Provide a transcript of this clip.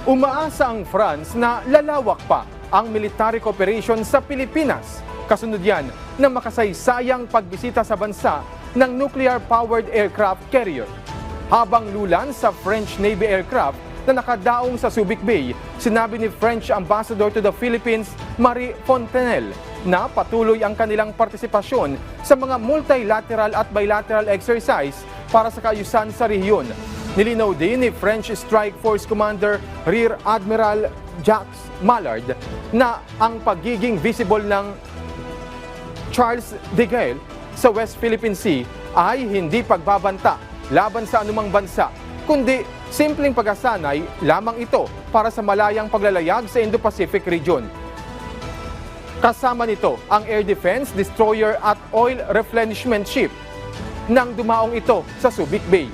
Umaasa ang France na lalawak pa ang military cooperation sa Pilipinas. Kasunod yan ng makasaysayang pagbisita sa bansa ng nuclear-powered aircraft carrier. Habang lulan sa French Navy aircraft na nakadaong sa Subic Bay, sinabi ni French Ambassador to the Philippines, Marie Fontenelle, na patuloy ang kanilang partisipasyon sa mga multilateral at bilateral exercise para sa kaayusan sa rehiyon. Nilinaw din ni French Strike Force Commander Rear Admiral Jacques Mallard na ang pagiging visible ng Charles de Gaulle sa West Philippine Sea ay hindi pagbabanta laban sa anumang bansa, kundi simpleng pag-asanay lamang ito para sa malayang paglalayag sa Indo-Pacific region. Kasama nito ang air defense, destroyer at oil replenishment ship nang dumaong ito sa Subic Bay.